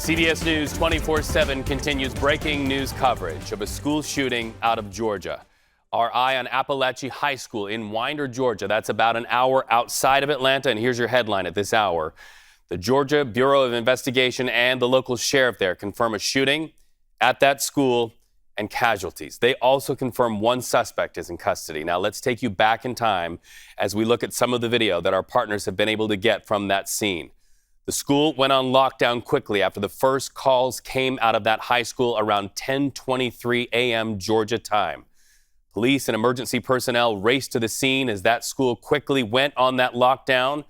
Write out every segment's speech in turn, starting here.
CBS News 24/7 continues breaking news coverage of a school shooting out of Georgia. Our eye on Appalachia High School in Winder, Georgia. That's about an hour outside of Atlanta, and here's your headline at this hour. The Georgia Bureau of Investigation and the local sheriff there confirm a shooting at that school and casualties. They also confirm one suspect is in custody. Now let's take you back in time as we look at some of the video that our partners have been able to get from that scene. The school went on lockdown quickly after the first calls came out of that high school around 10:23 a.m. Georgia time. Police and emergency personnel raced to the scene as that school quickly went on that lockdown.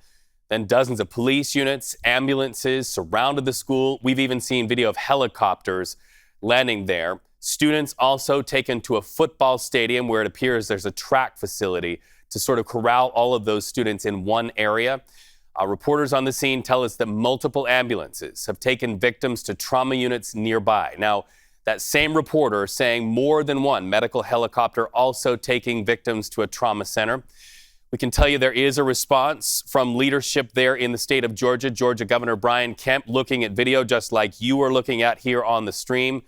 Then dozens of police units, ambulances surrounded the school. We've even seen video of helicopters landing there. Students also taken to a football stadium where it appears there's a track facility to sort of corral all of those students in one area. Reporters on the scene tell us that multiple ambulances have taken victims to trauma units nearby. Now, that same reporter saying more than one medical helicopter also taking victims to a trauma center. We can tell you there is a response from leadership there in the state of Georgia. Georgia Governor Brian Kemp looking at video just like you are looking at here on the stream,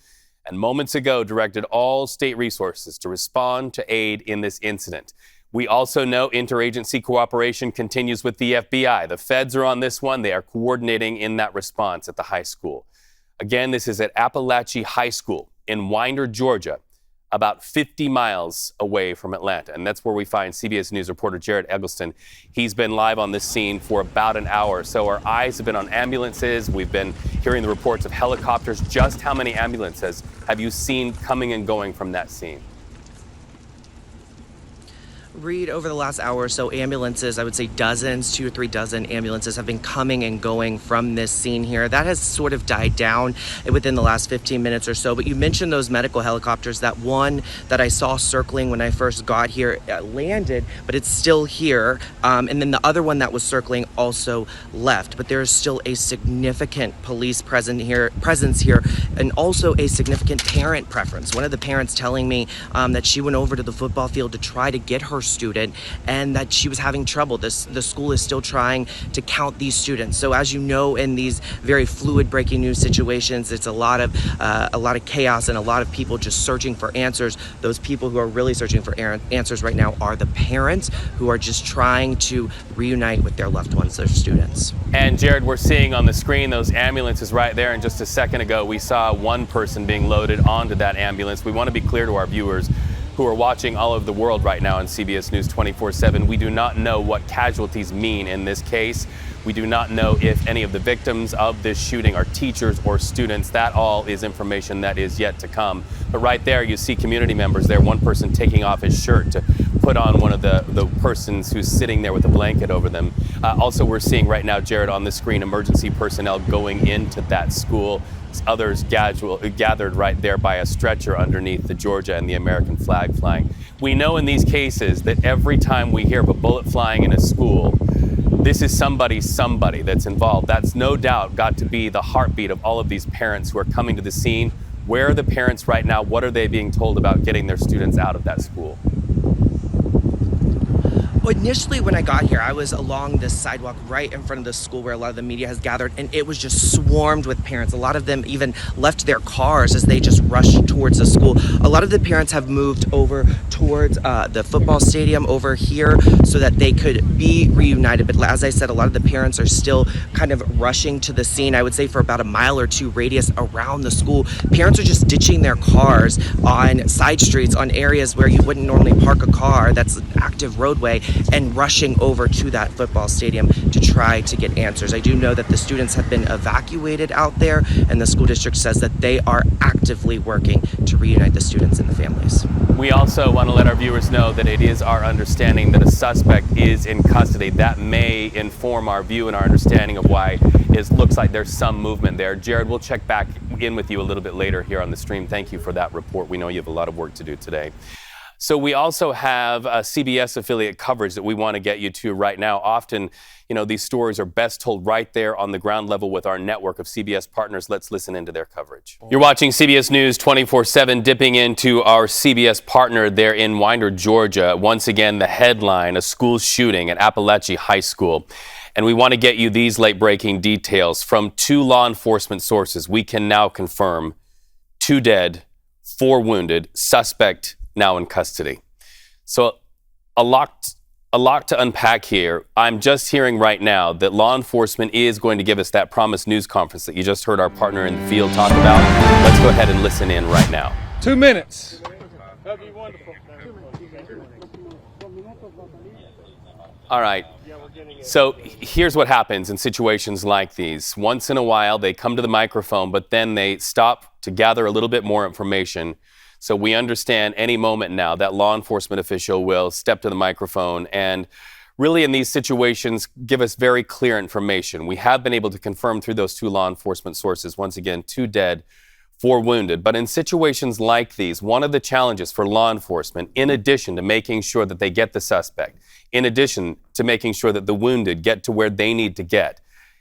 and moments ago directed all state resources to respond to aid in this incident. We also know interagency cooperation continues with the FBI. The feds are on this one. They are coordinating in that response at the high school. Again, this is at Appalachia High School in Winder, Georgia, about 50 miles away from Atlanta. And that's where we find CBS News reporter Jared Eggleston. He's been live on this scene for about an hour. So our eyes have been on ambulances. We've been hearing the reports of helicopters. Just how many ambulances have you seen coming and going from that scene? Reed, over the last hour or so, ambulances, I would say dozens, 2 or 3 dozen ambulances have been coming and going from this scene here. That has sort of died down within the last 15 minutes or so. But you mentioned those medical helicopters. That one that I saw circling when I first got here landed, but it's still here. And then the other one that was circling also left. But there is still a significant police presence here, and also a significant parent preference. One of the parents telling me that she went over to the football field to try to get her student and that she was having trouble. The school is still trying to count these students. So as you know, in these very fluid breaking news situations, it's a lot of chaos and a lot of people just searching for answers. Those people who are really searching for answers right now are the parents who are just trying to reunite with their loved ones, their students. And Jared, we're seeing on the screen those ambulances right there. And just a second ago, we saw one person being loaded onto that ambulance. We want to be clear to our viewers who are watching all over the world right now on CBS News 24/7. We do not know what casualties mean in this case. We do not know if any of the victims of this shooting are teachers or students. That all is information that is yet to come. But right there, you see community members there, one person taking off his shirt to put on one of the persons who's sitting there with a blanket over them. Also, we're seeing right now, Jared, on the screen, emergency personnel going into that school. Others gathered right there by a stretcher underneath the Georgia and the American flag flying. We know in these cases that every time we hear of a bullet flying in a school, this is somebody that's involved. That's no doubt got to be the heartbeat of all of these parents who are coming to the scene. Where are the parents right now? What are they being told about getting their students out of that school? Well, initially when I got here, I was along this sidewalk right in front of the school where a lot of the media has gathered, and it was just swarmed with parents. A lot of them even left their cars as they just rushed towards the school. A lot of the parents have moved over towards the football stadium over here so that they could be reunited. But as I said, a lot of the parents are still kind of rushing to the scene. I would say for about a mile or 2 radius around the school, parents are just ditching their cars on side streets, on areas where you wouldn't normally park a car. That's an active roadway, and rushing over to that football stadium to try to get answers. I do know that the students have been evacuated out there, and the school district says that they are actively working to reunite the students and the families. We also want to let our viewers know that it is our understanding that a suspect is in custody. That may inform our view and our understanding of why it looks like there's some movement there. Jared, we'll check back in with you a little bit later here on the stream. Thank you for that report. We know you have a lot of work to do today. So we also have a CBS affiliate coverage that we want to get you to right now. Often, these stories are best told right there on the ground level with our network of CBS partners. Let's listen into their coverage. You're watching CBS News 24/7, dipping into our CBS partner there in Winder, Georgia. Once again, the headline, a school shooting at Appalachia High School. And we want to get you these late-breaking details from 2 law enforcement sources. We can now confirm 2 dead, 4 wounded, suspect now in custody. So a lot to unpack here. I'm just hearing right now that law enforcement is going to give us that promised news conference that you just heard our partner in the field talk about. Let's go ahead and listen in right now. 2 minutes. That'd be wonderful. All right. So here's what happens in situations like these. Once in a while, they come to the microphone, but then they stop to gather a little bit more information. So we understand any moment now that law enforcement official will step to the microphone and really in these situations give us very clear information. We have been able to confirm through those 2 law enforcement sources, once again, 2 dead, 4 wounded. But in situations like these, one of the challenges for law enforcement, in addition to making sure that they get the suspect, in addition to making sure that the wounded get to where they need to get,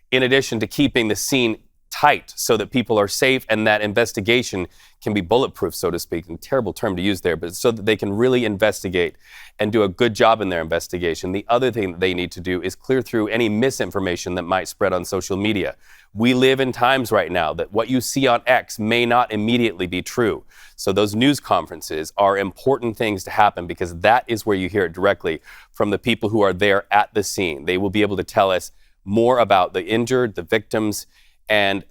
in addition to keeping the scene tight so that people are safe and that investigation can be bulletproof, so to speak. A terrible term to use there, but so that they can really investigate and do a good job in their investigation. The other thing that they need to do is clear through any misinformation that might spread on social media. We live in times right now that what you see on X may not immediately be true. So those news conferences are important things to happen because that is where you hear it directly from the people who are there at the scene. They will be able to tell us more about the injured, the victims, and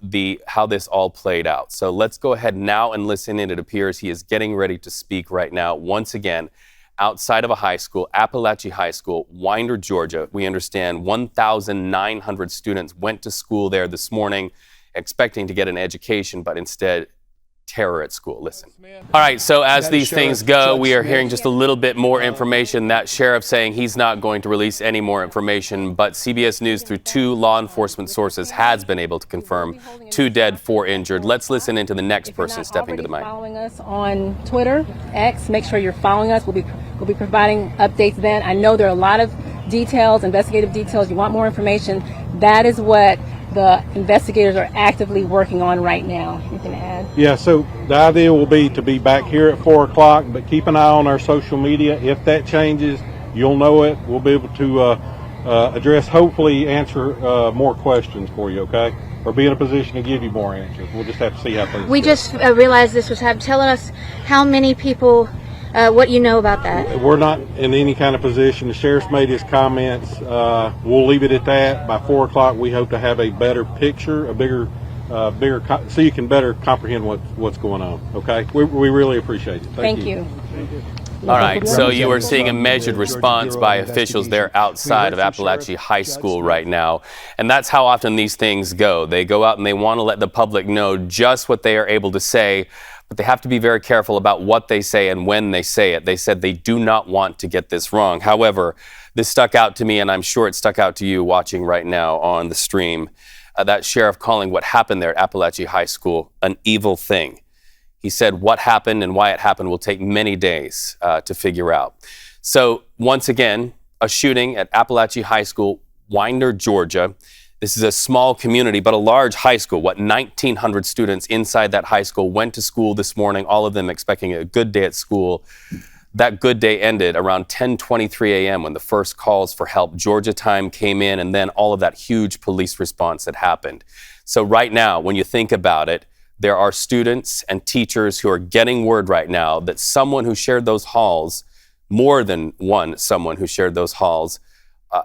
how this all played out. So let's go ahead now and listen in. It appears he is getting ready to speak right now. Once again, outside of a high school, Appalachia High School, Winder, Georgia. We understand 1,900 students went to school there this morning expecting to get an education, but instead terror at school. Listen. All right, so as these things go, we are hearing just a little bit more information. That sheriff saying he's not going to release any more information, but CBS News through 2 law enforcement sources has been able to confirm 2 dead, 4 injured. Let's listen into the next person stepping to the mic. Following us on Twitter, X, make sure you're following us. We'll be providing updates then. I know there are a lot of details, investigative details. You want more information. That is what the investigators are actively working on right now. You can add. Yeah, so the idea will be to be back here at 4 o'clock, but keep an eye on our social media. If that changes, you'll know it. We'll be able to address, hopefully answer more questions for you, okay? Or be in a position to give you more answers. We'll just have to see how things go. We just realized this was happening. Tell us how many people, what you know about that. We're not in any kind of position. The sheriff's made his comments. We'll leave it at that. By 4 o'clock, we hope to have a better picture, a bigger, so you can better comprehend what's going on. Okay, we really appreciate it. Thank you. All right, so you are seeing a measured response by officials there outside of Appalachia High School right now. And that's how often these things go. They go out and they want to let the public know just what they are able to say, but they have to be very careful about what they say and when they say it. They said they do not want to get this wrong. However, this stuck out to me, and I'm sure it stuck out to you watching right now on the stream. That sheriff calling what happened there at Appalachia High School an evil thing. He said what happened and why it happened will take many days to figure out. So once again, a shooting at Appalachia High School, Winder, Georgia. This is a small community, but a large high school. 1,900 students inside that high school went to school this morning, all of them expecting a good day at school. That good day ended around 10:23 a.m. when the first calls for help, Georgia time, came in, and then all of that huge police response that happened. So right now, when you think about it, there are students and teachers who are getting word right now that someone who shared those halls, more than one someone who shared those halls,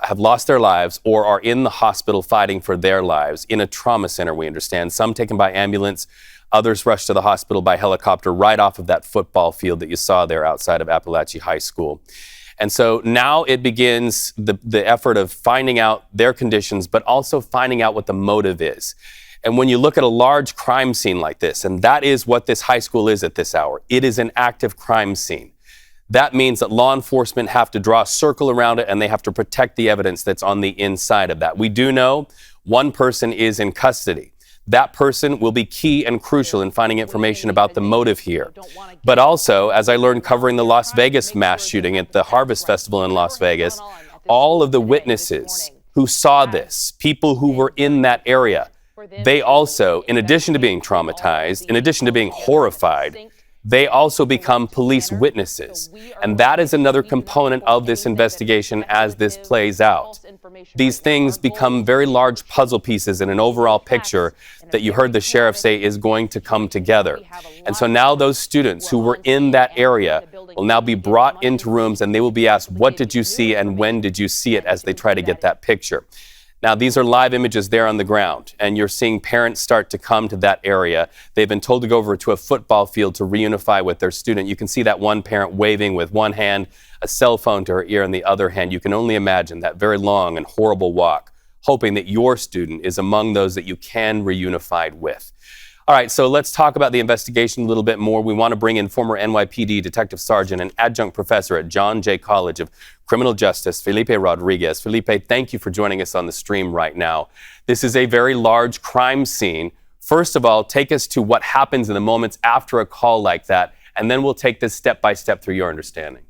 have lost their lives or are in the hospital fighting for their lives in a trauma center, we understand. Some taken by ambulance, others rushed to the hospital by helicopter right off of that football field that you saw there outside of Appalachia High School. And so now it begins the effort of finding out their conditions, but also finding out what the motive is. And when you look at a large crime scene like this, and that is what this high school is at this hour, it is an active crime scene. That means that law enforcement have to draw a circle around it and they have to protect the evidence that's on the inside of that. We do know one person is in custody. That person will be key and crucial in finding information about the motive here. But also, as I learned covering the Las Vegas mass shooting at the Harvest Festival in Las Vegas, all of the witnesses who saw this, people who were in that area, they also, in addition to being traumatized, in addition to being horrified, they also become police witnesses. And that is another component of this investigation as this plays out. These things become very large puzzle pieces in an overall picture that you heard the sheriff say is going to come together. And so now those students who were in that area will now be brought into rooms and they will be asked, what did you see and when did you see it, as they try to get that picture. Now, these are live images there on the ground, and you're seeing parents start to come to that area. They've been told to go over to a football field to reunify with their student. You can see that one parent waving with one hand, a cell phone to her ear in the other hand. You can only imagine that very long and horrible walk, hoping that your student is among those that you can reunify with. All right, so let's talk about the investigation a little bit more. We want to bring in former NYPD Detective Sergeant and adjunct professor at John Jay College of Criminal Justice, Felipe Rodriguez. Felipe, thank you for joining us on the stream right now. This is a very large crime scene. First of all, take us to what happens in the moments after a call like that, and then we'll take this step by step through your understanding.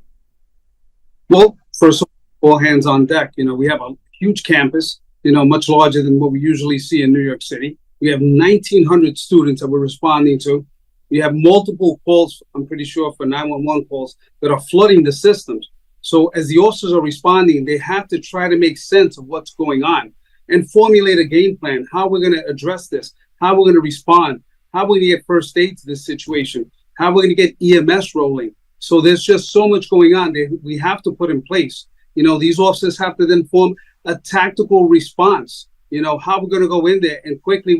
Well, first of all hands on deck. We have a huge campus, much larger than what we usually see in New York City. We have 1,900 students that we're responding to. We have multiple calls, I'm pretty sure, for 911 calls that are flooding the systems. So as the officers are responding, they have to try to make sense of what's going on and formulate a game plan, how we're going to address this, how we're going to respond, how we're going to get first aid to this situation, how we're going to get EMS rolling. So there's just so much going on that we have to put in place. These officers have to then form a tactical response. How we're going to go in there and quickly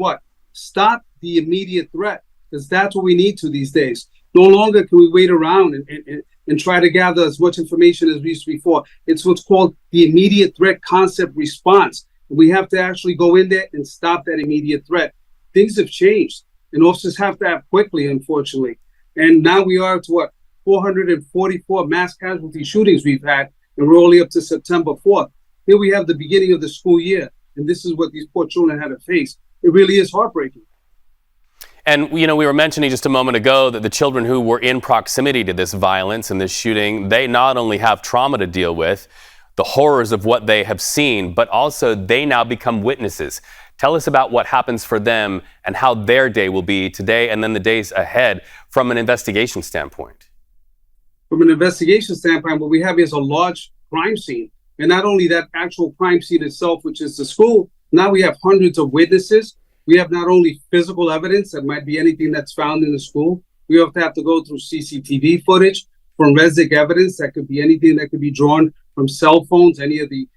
stop the immediate threat, because that's what we need to these days. No longer can we wait around and try to gather as much information as we used to before. It's what's called the immediate threat concept response. We have to actually go in there and stop that immediate threat. Things have changed, and officers have to act quickly, unfortunately. And now we are to 444 mass casualty shootings we've had, and we're only up to September 4th. Here we have the beginning of the school year, and this is what these poor children had to face. It really is heartbreaking. And, we were mentioning just a moment ago that the children who were in proximity to this violence and this shooting, they not only have trauma to deal with, the horrors of what they have seen, but also they now become witnesses. Tell us about what happens for them and how their day will be today and then the days ahead from an investigation standpoint. From an investigation standpoint, what we have is a large crime scene. And not only that actual crime scene itself, which is the school, now we have hundreds of witnesses. We have not only physical evidence, that might be anything that's found in the school. We have to go through CCTV footage, forensic evidence, that could be anything that could be drawn from cell phones, any of the,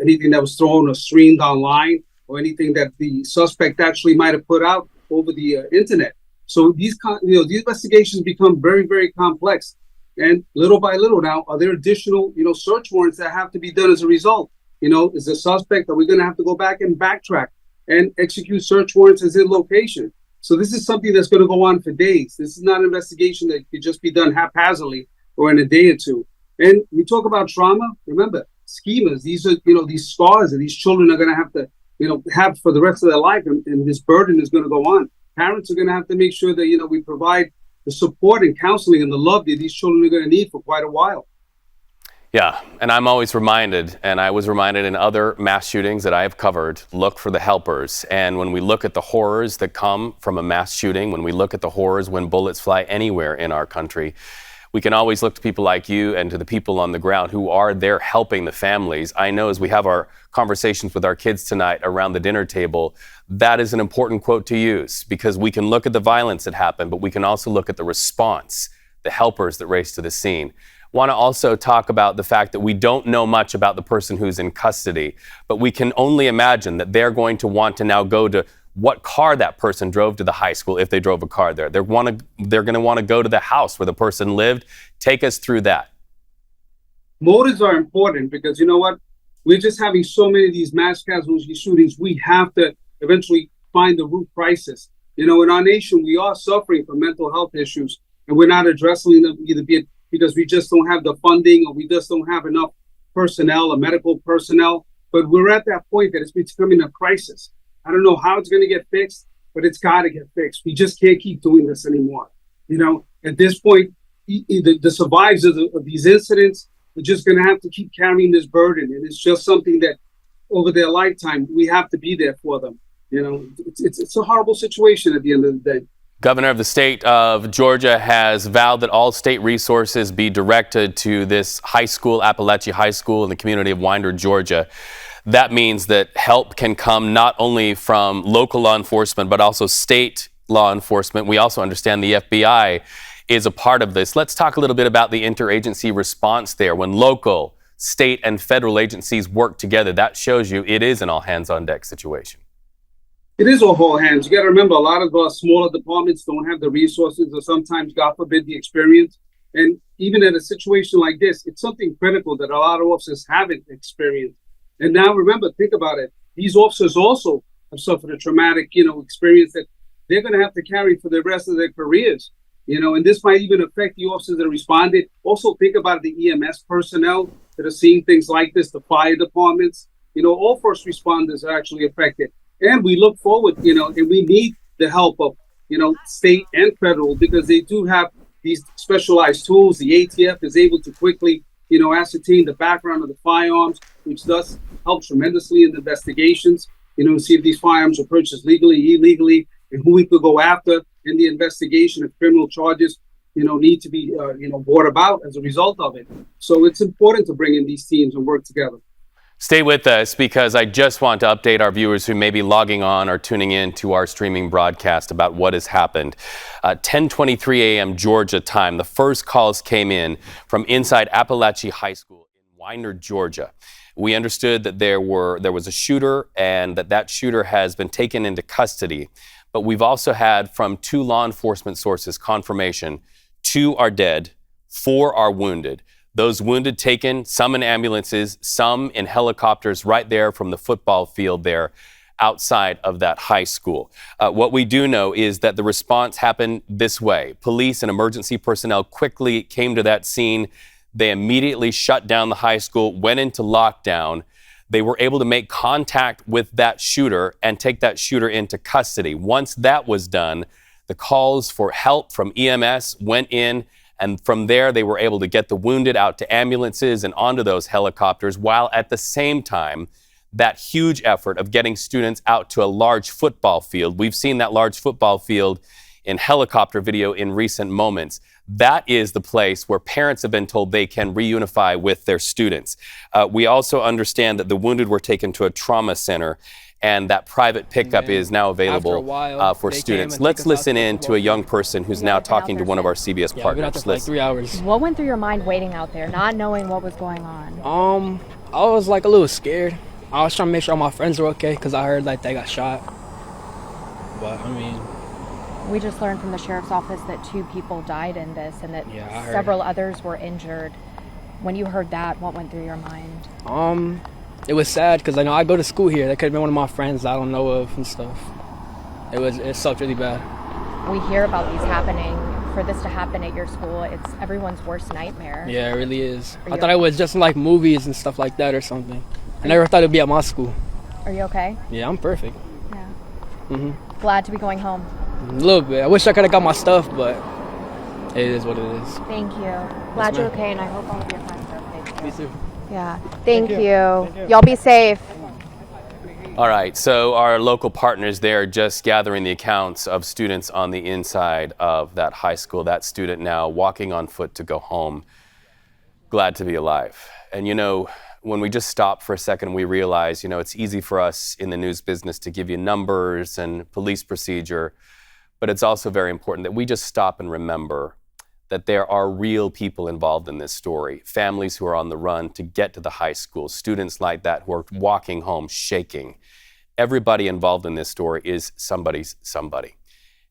anything that was thrown or streamed online, or anything that the suspect actually might have put out over the internet. So these investigations become very, very complex. And little by little now, are there additional, search warrants that have to be done as a result? Is the suspect, are we going to have to go back and backtrack and execute search warrants as in location? So this is something that's going to go on for days. This is not an investigation that could just be done haphazardly or in a day or two. And we talk about trauma. Remember, schemas, these are, these scars that these children are going to have to, have for the rest of their life. And this burden is going to go on. Parents are going to have to make sure that, we provide the support and counseling and the love that these children are going to need for quite a while. Yeah, and I'm always reminded, and I was reminded in other mass shootings that I have covered, look for the helpers. And when we look at the horrors that come from a mass shooting, when we look at the horrors when bullets fly anywhere in our country, we can always look to people like you and to the people on the ground who are there helping the families. I know as we have our conversations with our kids tonight around the dinner table, that is an important quote to use, because we can look at the violence that happened, but we can also look at the response, the helpers that race to the scene. Want to also talk about the fact that we don't know much about the person who's in custody, but we can only imagine that they're going to want to now go to what car that person drove to the high school, if they drove a car there. They're going to want to go to the house where the person lived. Take us through that. Motives are important because you know what? We're just having so many of these mass casualty shootings. We have to eventually find the root crisis. In our nation, we are suffering from mental health issues, and we're not addressing them either because we just don't have the funding or we just don't have enough personnel or medical personnel. But we're at that point that it's becoming a crisis. I don't know how it's going to get fixed, but it's got to get fixed. We just can't keep doing this anymore. At this point, the survivors of these incidents are just going to have to keep carrying this burden. And it's just something that over their lifetime, we have to be there for them. It's a horrible situation at the end of the day. Governor of the state of Georgia has vowed that all state resources be directed to this high school, Appalachia High School, in the community of Winder, Georgia. That means that help can come not only from local law enforcement, but also state law enforcement. We also understand the FBI is a part of this. Let's talk a little bit about the interagency response there. When local, state, and federal agencies work together, that shows you it is an all-hands-on-deck situation. It is all hands. You got to remember, a lot of smaller departments don't have the resources or sometimes, God forbid, the experience. And even in a situation like this, it's something critical that a lot of officers haven't experienced. And now remember, think about it. These officers also have suffered a traumatic, experience that they're going to have to carry for the rest of their careers. And this might even affect the officers that responded. Also think about the EMS personnel that are seeing things like this, the fire departments. All first responders are actually affected. And we look forward, and we need the help of, state and federal, because they do have these specialized tools. The ATF is able to quickly, ascertain the background of the firearms, which does help tremendously in the investigations, see if these firearms are purchased legally, illegally, and who we could go after in the investigation if criminal charges, need to be, brought about as a result of it. So it's important to bring in these teams and work together. Stay with us, because I just want to update our viewers who may be logging on or tuning in to our streaming broadcast about what has happened. 10:23 a.m. Georgia time, the first calls came in from inside Appalachia High School in Winder, Georgia. We understood that there was a shooter and that shooter has been taken into custody. But we've also had from 2 law enforcement sources confirmation 2 are dead, 4 are wounded. Those wounded taken, some in ambulances, some in helicopters right there from the football field there outside of that high school. What we do know is that the response happened this way. Police and emergency personnel quickly came to that scene. They immediately shut down the high school, went into lockdown. They were able to make contact with that shooter and take that shooter into custody. Once that was done, the calls for help from EMS went in. And from there, they were able to get the wounded out to ambulances and onto those helicopters, while at the same time, that huge effort of getting students out to a large football field. We've seen that large football field in helicopter video in recent moments. That is the place where parents have been told they can reunify with their students. We also understand that the wounded were taken to a trauma center, and that private pickup is now available for students. Let's listen in to a young person who's now talking to one of our CBS partners. We've been out there for like 3 hours. What went through your mind waiting out there, not knowing what was going on? I was like a little scared. I was trying to make sure all my friends were okay because I heard like they got shot. But I mean, we just learned from the sheriff's office that 2 people died in this and that several others were injured. When you heard that, what went through your mind? It was sad because I know I go to school here. That could have been one of my friends I don't know of and stuff. It sucked really bad. We hear about these happening. For this to happen at your school, it's everyone's worst nightmare. Yeah, it really is. I thought it was just in like movies and stuff like that or something. I never thought it'd be at my school. Are you okay? Yeah, I'm perfect. Yeah. Glad to be going home. A little bit. I wish I could have got my stuff, but it is what it is. Thank you. Glad you're okay, and I hope all of your friends are okay too. Me too. Yeah. Thank you. Y'all be safe. All right, so our local partners there just gathering the accounts of students on the inside of that high school. That student now walking on foot to go home. Glad to be alive. And when we just stop for a second, we realize, it's easy for us in the news business to give you numbers and police procedure, but it's also very important that we just stop and remember that there are real people involved in this story, families who are on the run to get to the high school, students like that who are walking home shaking. Everybody involved in this story is somebody's somebody.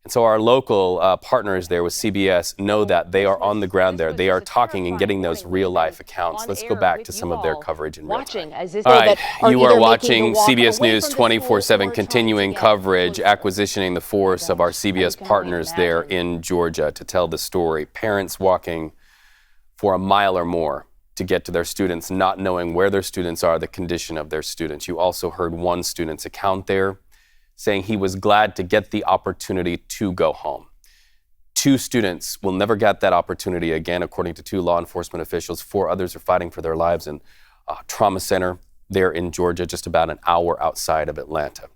And so our local partners there with CBS know that they are on the ground there. They are talking and getting those real life accounts. Let's go back to some of their coverage in real time. All right, you are watching CBS News 24/7, continuing coverage, acquisitioning the force of our CBS partners there in Georgia to tell the story. Parents walking for a mile or more to get to their students, not knowing where their students are, the condition of their students. You also heard one student's account there. saying he was glad to get the opportunity to go home. 2 students will never get that opportunity again, according to 2 law enforcement officials. 4 others are fighting for their lives in a trauma center there in Georgia, just about an hour outside of Atlanta.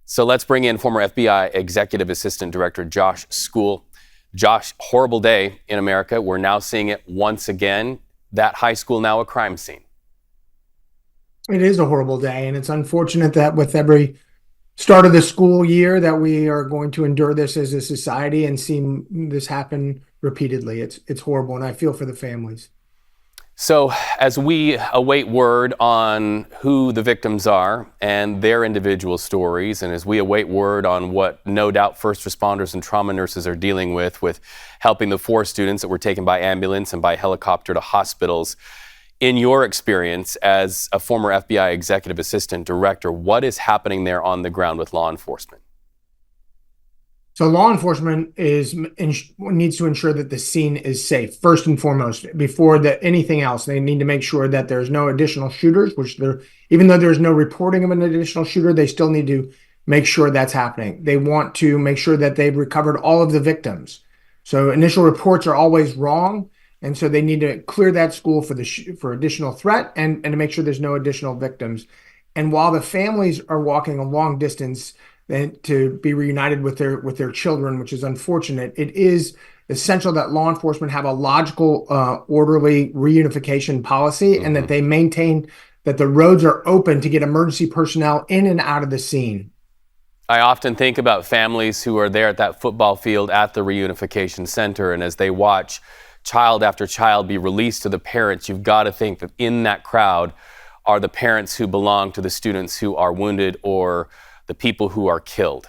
So let's bring in former FBI Executive Assistant Director Josh School. Josh, horrible day in America. We're now seeing it once again. That high school now a crime scene. It is a horrible day, and it's unfortunate that with every start of the school year that we are going to endure this as a society and see this happen repeatedly. It's horrible, and I feel for the families. So as we await word on who the victims are and their individual stories, and as we await word on what no doubt first responders and trauma nurses are dealing with helping the 4 students that were taken by ambulance and by helicopter to hospitals, in your experience as a former FBI Executive Assistant Director, what is happening there on the ground with law enforcement? So law enforcement needs to ensure that the scene is safe, first and foremost. Before anything else, they need to make sure that there's no additional shooters, even though there's no reporting of an additional shooter, they still need to make sure that's happening. They want to make sure that they've recovered all of the victims. So initial reports are always wrong, and so they need to clear that school for additional threat and to make sure there's no additional victims. And while the families are walking a long distance to be reunited with their children, which is unfortunate, it is essential that law enforcement have a logical, orderly reunification policy, and that they maintain that the roads are open to get emergency personnel in and out of the scene. I often think about families who are there at that football field at the reunification center, and as they watch child after child be released to the parents, you've got to think that in that crowd are the parents who belong to the students who are wounded or the people who are killed.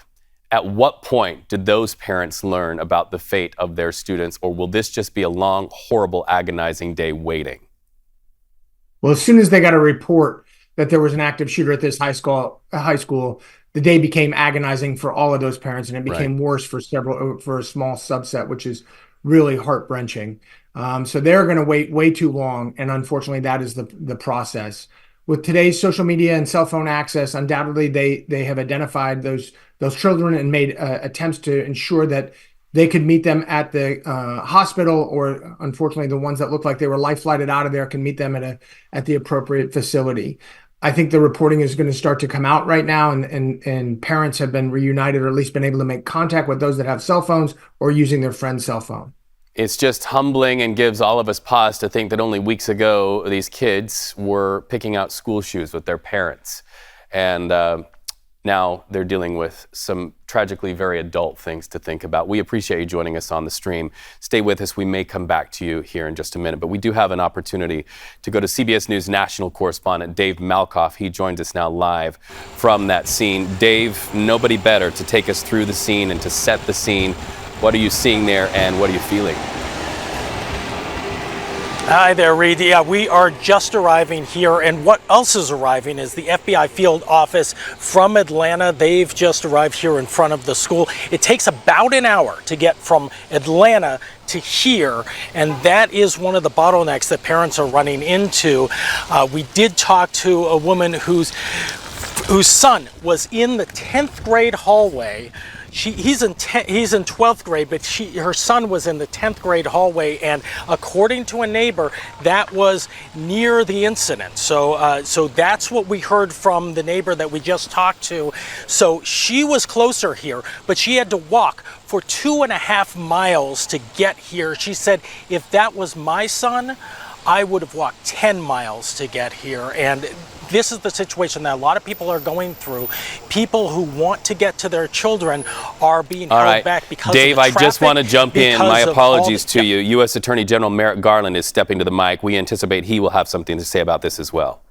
At what point did those parents learn about the fate of their students, or will this just be a long, horrible, agonizing day waiting? Well, as soon as they got a report that there was an active shooter at this high school, the day became agonizing for all of those parents, and it became worse for a small subset, which is really heart-wrenching. So they're going to wait way too long, and unfortunately, that is the process. With today's social media and cell phone access, undoubtedly they have identified those children and made attempts to ensure that they could meet them at the hospital, or unfortunately the ones that look like they were life flighted out of there can meet them at the appropriate facility. I think the reporting is going to start to come out right now, and parents have been reunited, or at least been able to make contact with those that have cell phones or using their friend's cell phone. It's just humbling and gives all of us pause to think that only weeks ago these kids were picking out school shoes with their parents. And now they're dealing with some tragically very adult things to think about. We appreciate you joining us on the stream. Stay with us. We may come back to you here in just a minute, but we do have an opportunity to go to CBS News national correspondent Dave Malkoff. He joins us now live from that scene. Dave, nobody better to take us through the scene and to set the scene. What are you seeing there, and what are you feeling? Hi there, Reed. Yeah, we are just arriving here, and what else is arriving is the FBI field office from Atlanta. They've just arrived here in front of the school. It takes about an hour to get from Atlanta to here, and that is one of the bottlenecks that parents are running into. We did talk to a woman whose son was in the 10th grade hallway. He's in 12th grade, but her son was in the 10th grade hallway, and according to a neighbor, that was near the incident. So that's what we heard from the neighbor that we just talked to. So she was closer here, but she had to walk for 2.5 miles to get here. She said, if that was my son, I would have walked 10 miles to get here. And this is the situation that a lot of people are going through. People who want to get to their children are being held back because Dave, of the traffic. I just want to jump in. My apologies to you. U.S. Attorney General Merrick Garland is stepping to the mic. We anticipate he will have something to say about this as well.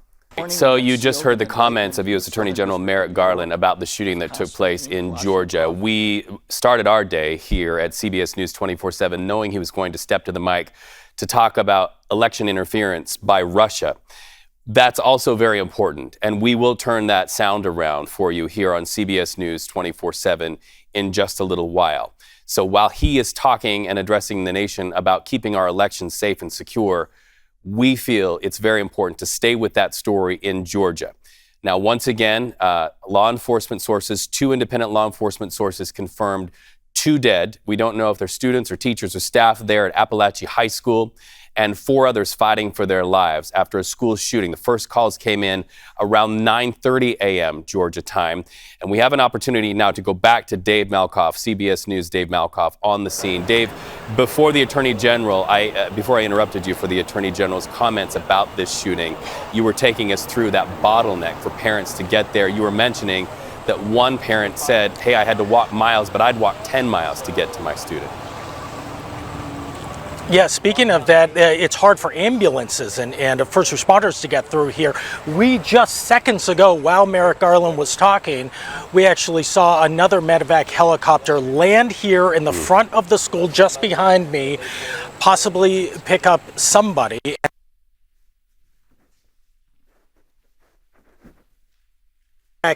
So you just heard the comments of U.S. Attorney General Merrick Garland about the shooting that took place in Georgia. We started our day here at CBS News 24/7 knowing he was going to step to the mic to talk about election interference by Russia. That's also very important, and we will turn that sound around for you here on CBS News 24/7 in just a little while. So while he is talking and addressing the nation about keeping our elections safe and secure, we feel it's very important to stay with that story in Georgia. Now, once again, law enforcement sources, 2 independent law enforcement sources confirmed 2 dead. We don't know if they're students or teachers or staff there at Appalachia High School, and 4 others fighting for their lives after a school shooting. The first calls came in around 9:30 a.m. Georgia time. And we have an opportunity now to go back to Dave Malkoff, CBS News' Dave Malkoff, on the scene. Dave, before the Attorney General, before I interrupted you for the Attorney General's comments about this shooting, you were taking us through that bottleneck for parents to get there. You were mentioning that one parent said, hey, I had to walk miles, but I'd walk 10 miles to get to my student. Yeah, speaking of that, it's hard for ambulances and first responders to get through here. We just seconds ago, while Merrick Garland was talking, we actually saw another medevac helicopter land here in the front of the school just behind me, possibly pick up somebody.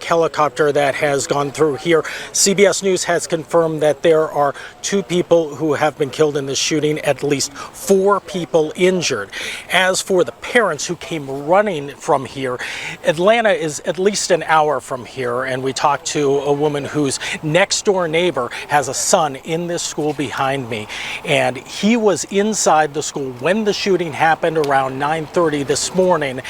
Helicopter that has gone through here. CBS News has confirmed that there are 2 people who have been killed in this shooting, at least 4 people injured. As for the parents who came running from here, Atlanta is at least an hour from here, and we talked to a woman whose next door neighbor has a son in this school behind me, and he was inside the school when the shooting happened around 9:30 this morning,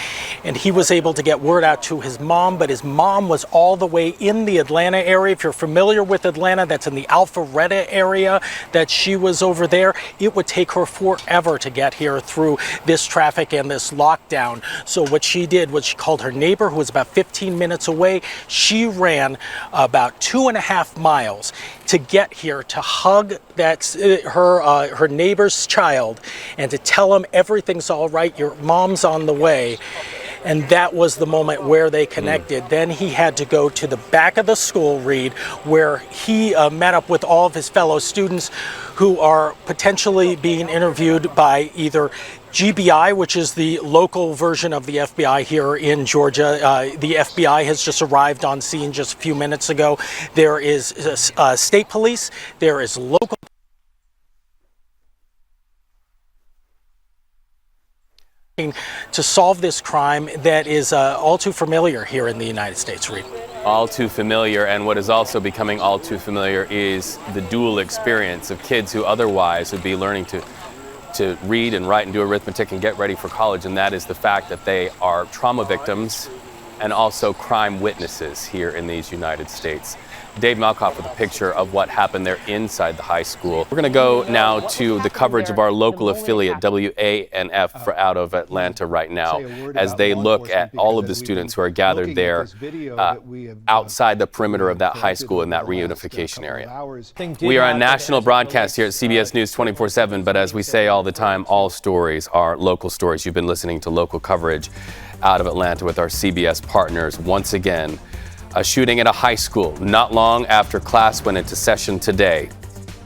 and he was able to get word out to his mom, but his mom was all the way in the Atlanta area. If you're familiar with Atlanta, that's in the Alpharetta area that she was over there. It would take her forever to get here through this traffic and this lockdown. So what she did was she called her neighbor, who was about 15 minutes away. She ran about 2.5 miles to get here to hug her neighbor's child and to tell him everything's all right, your mom's on the way. And that was the moment where they connected. Then he had to go to the back of the school, Reed, where he met up with all of his fellow students who are potentially being interviewed by either GBI, which is the local version of the FBI here in Georgia. The FBI has just arrived on scene just a few minutes ago. There is state police, there is local to solve this crime that is all too familiar here in the United States, Reed. All too familiar, and what is also becoming all too familiar is the dual experience of kids who otherwise would be learning to read and write and do arithmetic and get ready for college, and that is the fact that they are trauma victims and also crime witnesses here in these United States. Dave Malkoff with a picture of what happened there inside the high school. We're going to go now to the coverage of our local affiliate, WANF, out of Atlanta right now, as they look at all of the students who are gathered there outside the perimeter of that high school in that reunification area. We are on national broadcast here at CBS News 24/7, but as we say all the time, all stories are local stories. You've been listening to local coverage out of Atlanta with our CBS partners. Once again, a shooting at a high school not long after class went into session today.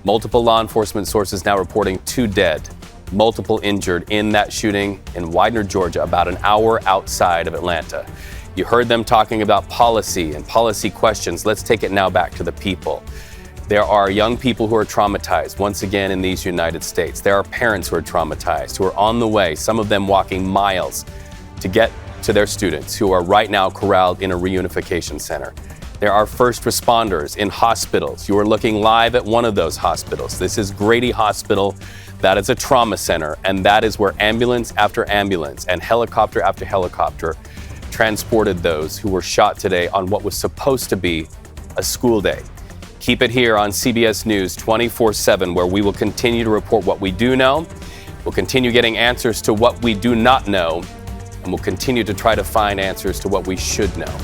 Multiple law enforcement sources now reporting 2 dead, multiple injured in that shooting in Widener, Georgia, about an hour outside of Atlanta. You heard them talking about policy and policy questions. Let's take it now back to the people. There are young people who are traumatized once again in these United States. There are parents who are traumatized, who are on the way, some of them walking miles to get to their students who are right now corralled in a reunification center. There are first responders in hospitals. You are looking live at one of those hospitals. This is Grady Hospital. That is a trauma center, and that is where ambulance after ambulance and helicopter after helicopter transported those who were shot today on what was supposed to be a school day. Keep it here on CBS News 24/7, where we will continue to report what we do know. We'll continue getting answers to what we do not know, and we'll continue to try to find answers to what we should know.